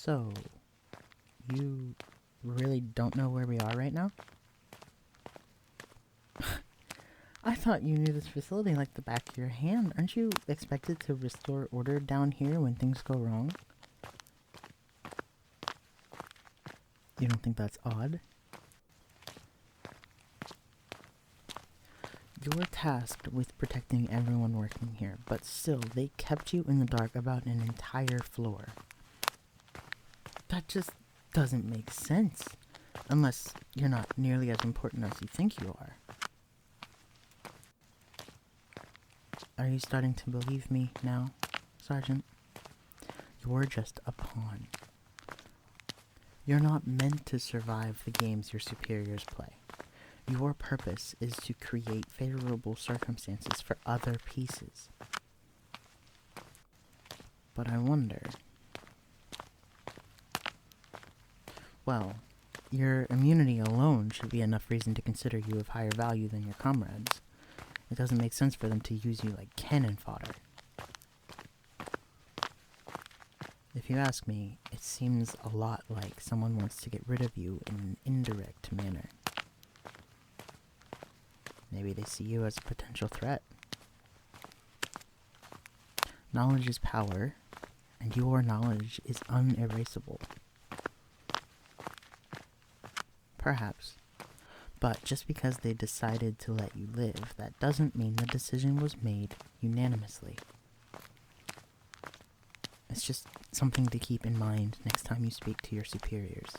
So, you really don't know where we are right now? I thought you knew this facility like the back of your hand. Aren't you expected to restore order down here when things go wrong? You don't think that's odd? You're tasked with protecting everyone working here, but still, they kept you in the dark about an entire floor. That just doesn't make sense, unless you're not nearly as important as you think you are. Are you starting to believe me now, Sergeant? You're just a pawn. You're not meant to survive the games your superiors play. Your purpose is to create favorable circumstances for other pieces. But I wonder... Well, your immunity alone should be enough reason to consider you of higher value than your comrades. It doesn't make sense for them to use you like cannon fodder. If you ask me, it seems a lot like someone wants to get rid of you in an indirect manner. Maybe they see you as a potential threat. Knowledge is power, and your knowledge is unerasable. Perhaps. But just because they decided to let you live, that doesn't mean the decision was made unanimously. It's just something to keep in mind next time you speak to your superiors.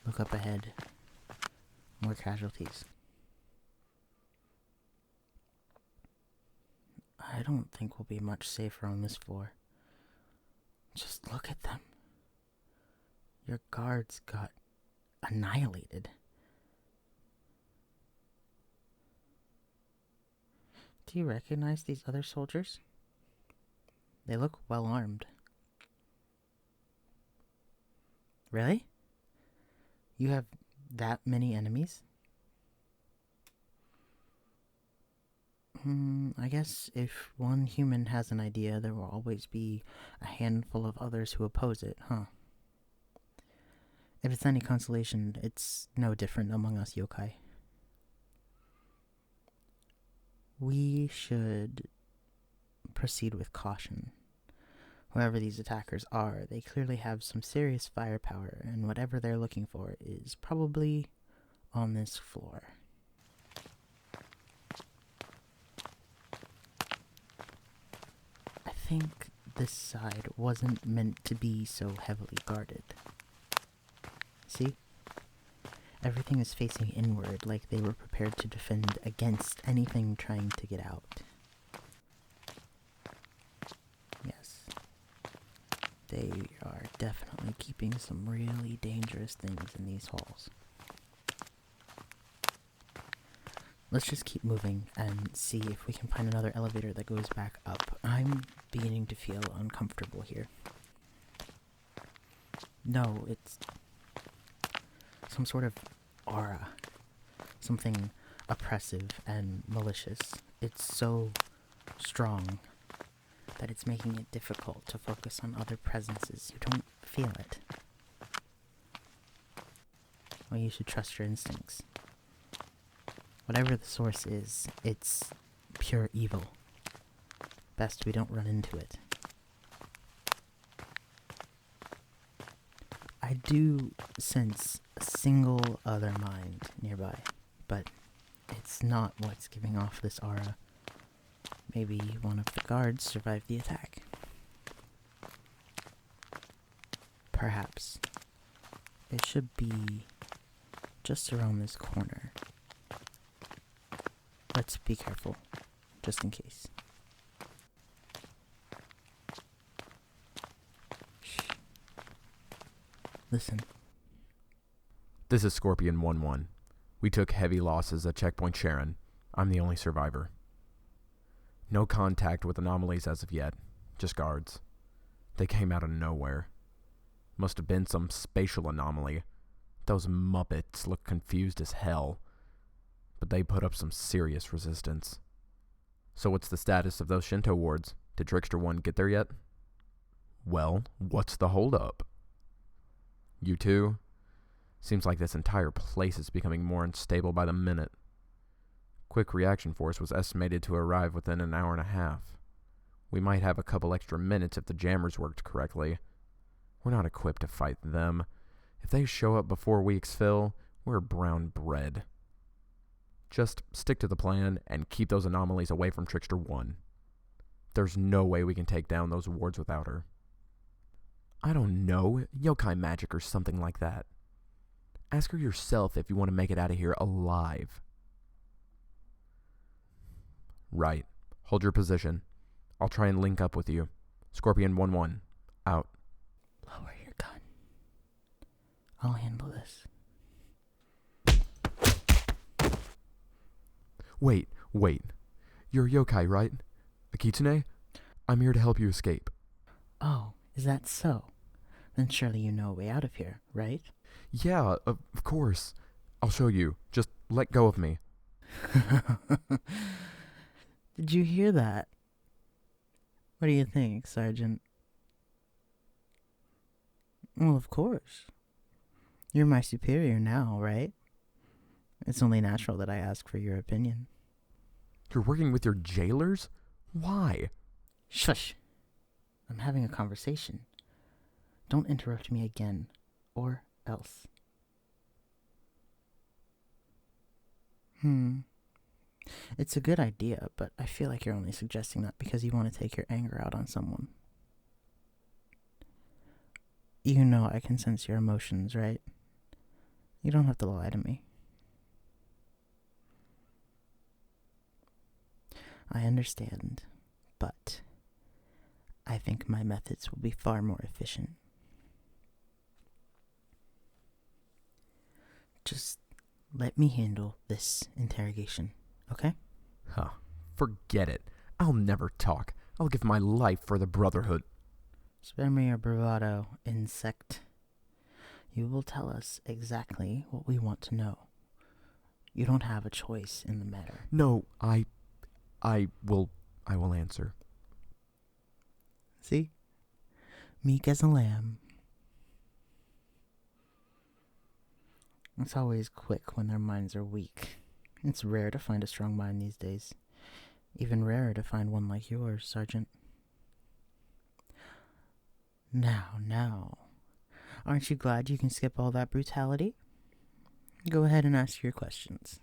Look up ahead. More casualties. I don't think we'll be much safer on this floor. Just look at them. Your guards got annihilated. Do you recognize these other soldiers? They look well armed. Really? You have that many enemies? I guess if one human has an idea, there will always be a handful of others who oppose it, huh? If it's any consolation, it's no different among us yokai. We should proceed with caution. Whoever these attackers are, they clearly have some serious firepower, and whatever they're looking for is probably on this floor. I think this side wasn't meant to be so heavily guarded. See? Everything is facing inward, like they were prepared to defend against anything trying to get out. Yes. They are definitely keeping some really dangerous things in these halls. Let's just keep moving and see if we can find another elevator that goes back up. I'm beginning to feel uncomfortable here. No, it's some sort of aura. Something oppressive and malicious. It's so strong that it's making it difficult to focus on other presences. You don't feel it. Well, you should trust your instincts. Whatever the source is, it's pure evil. Best we don't run into it. I do sense a single other mind nearby, but it's not what's giving off this aura. Maybe one of the guards survived the attack. Perhaps. It should be just around this corner. Let's be careful, just in case. Shh. Listen. This is Scorpion 1-1. We took heavy losses at Checkpoint Charon. I'm the only survivor. No contact with anomalies as of yet, just guards. They came out of nowhere. Must have been some spatial anomaly. Those Muppets look confused as hell. But they put up some serious resistance. So what's the status of those Shinto wards? Did Trickster 1 get there yet? Well, what's the holdup? You too? Seems like this entire place is becoming more unstable by the minute. Quick reaction force was estimated to arrive within an hour and a half. We might have a couple extra minutes if the jammers worked correctly. We're not equipped to fight them. If they show up before we exfil, we're brown bread. Just stick to the plan and keep those anomalies away from Trickster 1. There's no way we can take down those wards without her. I don't know, yokai magic or something like that. Ask her yourself if you want to make it out of here alive. Right. Hold your position. I'll try and link up with you. Scorpion 1-1. Out. Lower your gun. I'll handle this. Wait. You're a yokai, right? A kitsune? I'm here to help you escape. Oh, is that so? Then surely you know a way out of here, right? Yeah, of course. I'll show you. Just let go of me. Did you hear that? What do you think, Sergeant? Well, of course. You're my superior now, right? It's only natural that I ask for your opinion. You're working with your jailers? Why? Shush! I'm having a conversation. Don't interrupt me again, or else. It's a good idea, but I feel like you're only suggesting that because you want to take your anger out on someone. You know I can sense your emotions, right? You don't have to lie to me. I understand, but I think my methods will be far more efficient. Just let me handle this interrogation, okay? Huh. Forget it. I'll never talk. I'll give my life for the Brotherhood. Spare me your bravado, insect. You will tell us exactly what we want to know. You don't have a choice in the matter. No, I will answer. See? Meek as a lamb. It's always quick when their minds are weak. It's rare to find a strong mind these days. Even rarer to find one like yours, Sergeant. Now. Aren't you glad you can skip all that brutality? Go ahead and ask your questions.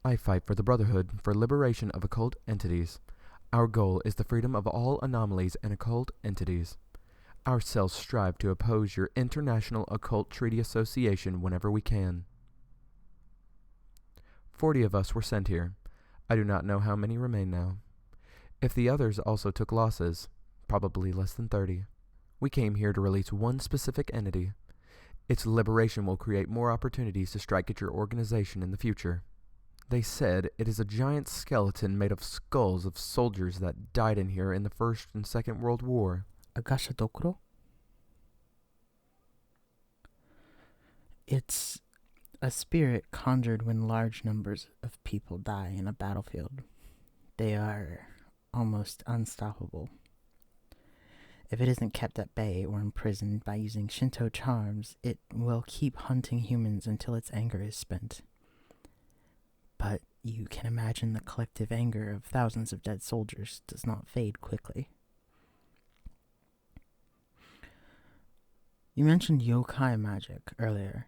I fight for the Brotherhood for liberation of occult entities. Our goal is the freedom of all anomalies and occult entities. Our cells strive to oppose your International Occult Treaty Association whenever we can. 40 of us were sent here. I do not know how many remain now. If the others also took losses, probably less than 30. We came here to release one specific entity. Its liberation will create more opportunities to strike at your organization in the future. They said it is a giant skeleton made of skulls of soldiers that died in here in the First and Second World War. A Gashadokuro? It's a spirit conjured when large numbers of people die in a battlefield. They are almost unstoppable. If it isn't kept at bay or imprisoned by using Shinto charms, it will keep hunting humans until its anger is spent. But you can imagine the collective anger of thousands of dead soldiers does not fade quickly. You mentioned yokai magic earlier.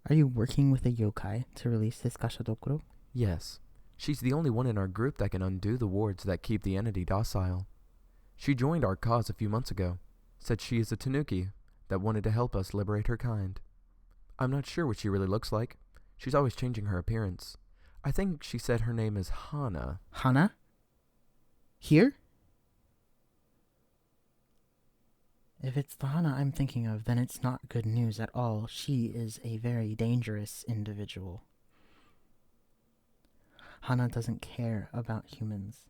Are you working with a yokai to release this Gashadokuro? Yes. She's the only one in our group that can undo the wards that keep the entity docile. She joined our cause a few months ago. Said she is a tanuki that wanted to help us liberate her kind. I'm not sure what she really looks like. She's always changing her appearance. I think she said her name is Hana. Hana? Here? If it's the Hana I'm thinking of, then it's not good news at all. She is a very dangerous individual. Hana doesn't care about humans.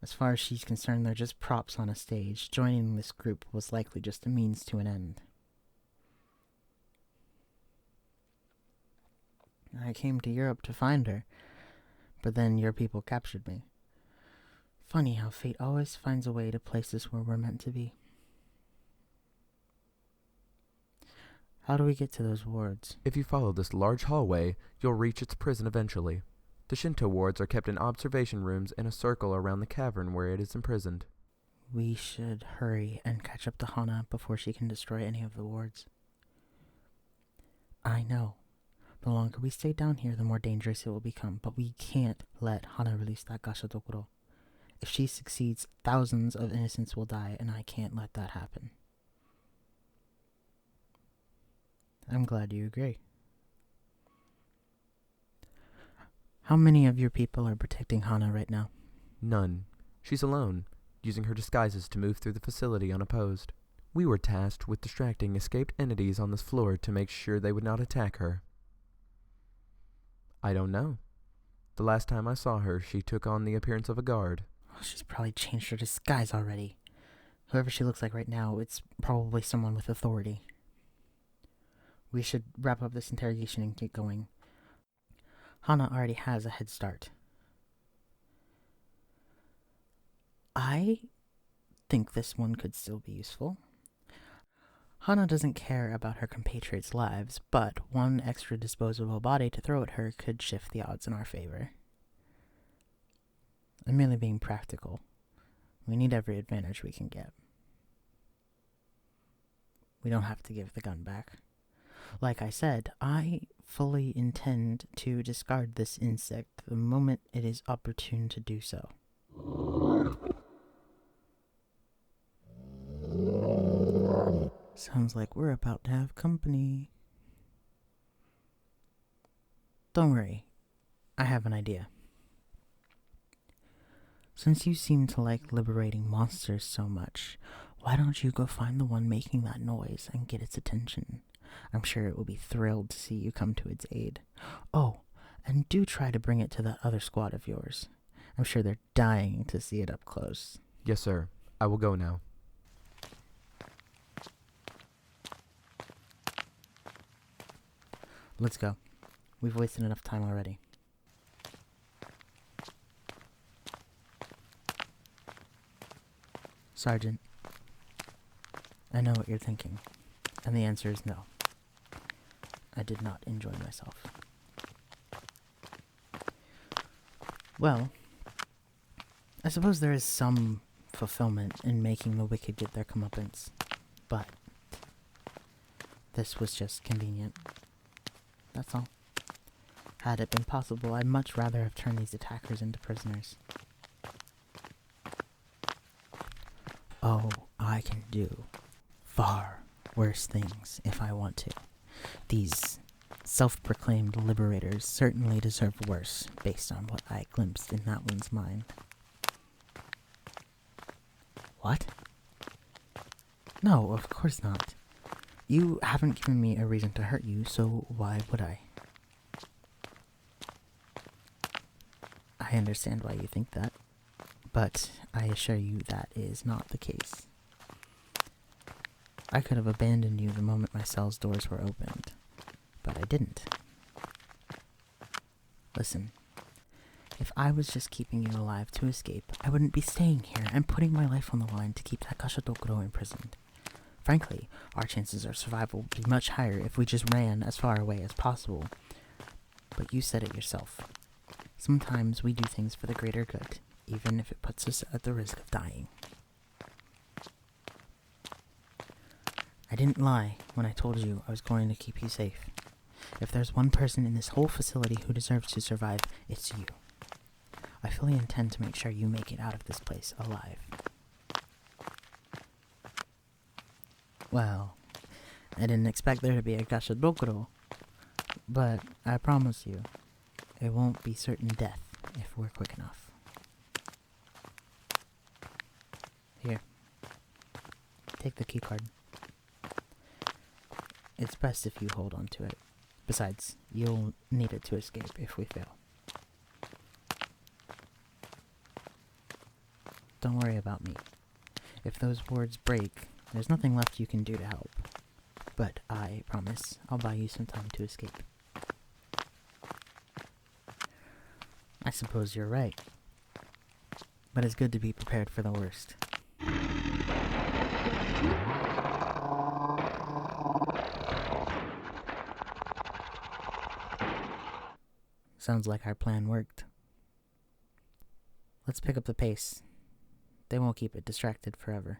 As far as she's concerned, they're just props on a stage. Joining this group was likely just a means to an end. I came to Europe to find her, but then your people captured me. Funny how fate always finds a way to place us where we're meant to be. How do we get to those wards? If you follow this large hallway, you'll reach its prison eventually. The Shinto wards are kept in observation rooms in a circle around the cavern where it is imprisoned. We should hurry and catch up to Hana before she can destroy any of the wards. I know. The longer we stay down here, the more dangerous it will become, but we can't let Hana release that Gashadokuro. If she succeeds, thousands of innocents will die, and I can't let that happen. I'm glad you agree. How many of your people are protecting Hana right now? None. She's alone, using her disguises to move through the facility unopposed. We were tasked with distracting escaped entities on this floor to make sure they would not attack her. I don't know. The last time I saw her, she took on the appearance of a guard. Oh, she's probably changed her disguise already. Whoever she looks like right now, it's probably someone with authority. We should wrap up this interrogation and get going. Hana already has a head start. I think this one could still be useful. Hana doesn't care about her compatriots' lives, but one extra disposable body to throw at her could shift the odds in our favor. I'm merely being practical. We need every advantage we can get. We don't have to give the gun back. Like I said, I fully intend to discard this insect the moment it is opportune to do so. Sounds like we're about to have company. Don't worry, I have an idea. Since you seem to like liberating monsters so much, why don't you go find the one making that noise and get its attention? I'm sure it will be thrilled to see you come to its aid. Oh, and do try to bring it to that other squad of yours. I'm sure they're dying to see it up close. Yes, sir. I will go now. Let's go. We've wasted enough time already. Sergeant, I know what you're thinking, and the answer is no. I did not enjoy myself. Well, I suppose there is some fulfillment in making the wicked get their comeuppance, but this was just convenient. That's all. Had it been possible, I'd much rather have turned these attackers into prisoners. Oh, I can do far worse things if I want to. These self-proclaimed liberators certainly deserve worse, based on what I glimpsed in that one's mind. What? No, of course not. You haven't given me a reason to hurt you, so why would I? I understand why you think that, but I assure you that is not the case. I could have abandoned you the moment my cell's doors were opened, but I didn't. Listen, if I was just keeping you alive to escape, I wouldn't be staying here and putting my life on the line to keep that Gashadokuro imprisoned. Frankly, our chances of survival would be much higher if we just ran as far away as possible. But you said it yourself. Sometimes we do things for the greater good, even if it puts us at the risk of dying. I didn't lie when I told you I was going to keep you safe. If there's one person in this whole facility who deserves to survive, it's you. I fully intend to make sure you make it out of this place alive. Well, I didn't expect there to be a Gashadokuro, but I promise you, it won't be certain death if we're quick enough. Here, take the keycard. It's best if you hold on to it. Besides, you'll need it to escape if we fail. Don't worry about me. If those wards break, there's nothing left you can do to help. But I promise I'll buy you some time to escape. I suppose you're right. but it's good to be prepared for the worst. Sounds like our plan worked. Let's pick up the pace. They won't keep it distracted forever.